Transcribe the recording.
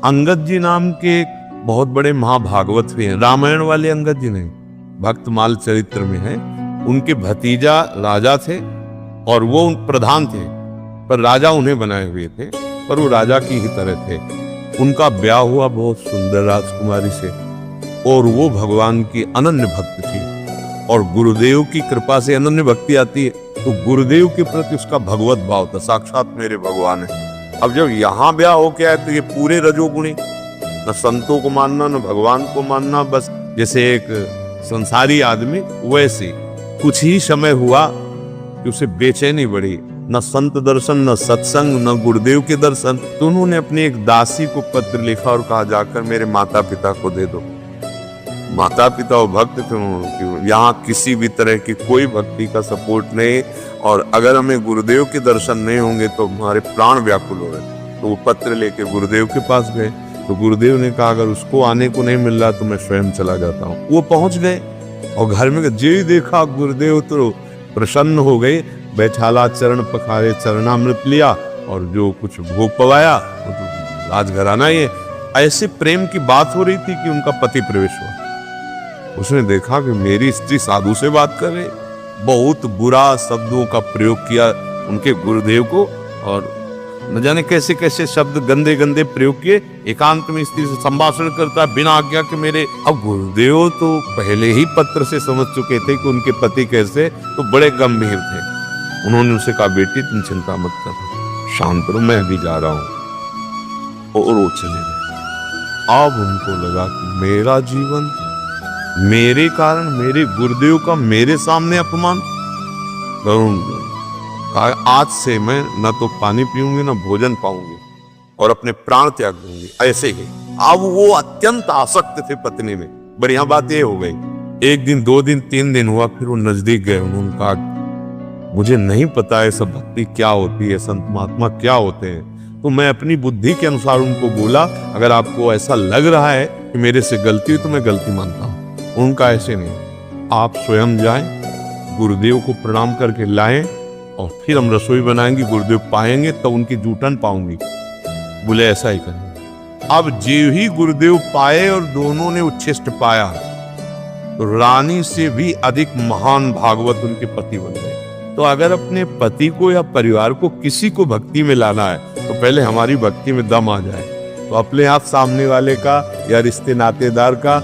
अंगद जी नाम के एक बहुत बड़े महाभागवत भी हैं, रामायण वाले अंगद जी नहीं, भक्तमाल चरित्र में है। उनके भतीजा राजा थे और वो प्रधान थे, पर राजा उन्हें बनाए हुए थे, पर वो राजा की ही तरह थे। उनका ब्याह हुआ बहुत सुंदर राजकुमारी से और वो भगवान की अनन्य भक्त थी। और गुरुदेव की कृपा से अनन्य भक्ति आती है, तो गुरुदेव के प्रति उसका भगवत भाव था, साक्षात मेरे भगवान है। अब जब यहाँ ब्याह हो गया है तो ये पूरे रजोगुणी, न संतों को मानना न भगवान को मानना, बस जैसे एक संसारी आदमी वैसे। कुछ ही समय हुआ कि उसे बेचैनी बढ़ी, न संत दर्शन न सत्संग न गुरुदेव के दर्शन। तो उन्होंने अपनी एक दासी को पत्र लिखा और कहा जाकर मेरे माता पिता को दे दो। माता पिता और भक्त थे, यहाँ किसी भी तरह की कोई भक्ति का सपोर्ट नहीं, और अगर हमें गुरुदेव के दर्शन नहीं होंगे तो हमारे प्राण व्याकुल हो गए। तो वो पत्र लेके गुरुदेव के पास गए, तो गुरुदेव ने कहा अगर उसको आने को नहीं मिल रहा तो मैं स्वयं चला जाता हूँ। वो पहुंच गए और घर में जो ही देखा गुरुदेव तो प्रसन्न हो गए, बैठाला चरण पखारे चरणामृत लिया और जो कुछ भोग पवाया वो तो राजघराना ही है। ऐसे प्रेम की बात हो रही थी कि उनका पति प्रवेश हुआ। उसने देखा कि मेरी स्त्री साधु से बात कर रही, बहुत बुरा शब्दों का प्रयोग किया उनके गुरुदेव को, और न जाने कैसे कैसे शब्द गंदे गंदे प्रयोग किए। एकांत में स्त्री से संभाषण करता बिना आज्ञा के मेरे। अब गुरुदेव तो पहले ही पत्र से समझ चुके थे कि उनके पति कैसे, तो बड़े गंभीर थे। उन्होंने उसे कहा बेटी तुम चिंता मत कर, शांत रहो, मैं भी जा रहा हूं। और वो चले गए। अब उनको लगा कि मेरा जीवन, मेरे कारण मेरे गुरुदेव का मेरे सामने अपमान करूंगा। आज से मैं न तो पानी पीऊंगी न भोजन पाऊंगी और अपने प्राण त्याग दूंगी, ऐसे ही। अब वो अत्यंत आसक्त थे पत्नी में। बढ़िया बात ये हो गई, एक दिन 2 दिन 3 दिन हुआ, फिर वो नजदीक गए। उन्होंने कहा मुझे नहीं पता है सब भक्ति क्या होती है, संत महात्मा क्या होते हैं। तो मैं अपनी बुद्धि के अनुसार उनको बोला अगर आपको ऐसा लग रहा है कि मेरे से गलती है तो मैं गलती मानता हूँ। उनका ऐसे नहीं, आप स्वयं जाएं, गुरुदेव को प्रणाम करके लाएं और फिर हम रसोई बनाएंगे, गुरुदेव पाएंगे तो उनकी जूठन पाऊंगी। बोले ऐसा ही करें। अब जीव ही गुरुदेव पाए और दोनों ने उच्छिष्ट पाया, तो रानी से भी अधिक महान भागवत उनके पति बन गए। तो अगर अपने पति को या परिवार को किसी को भक्ति में लाना है तो पहले हमारी भक्ति में दम आ जाए, तो अपने आप सामने वाले का या रिश्ते नातेदार का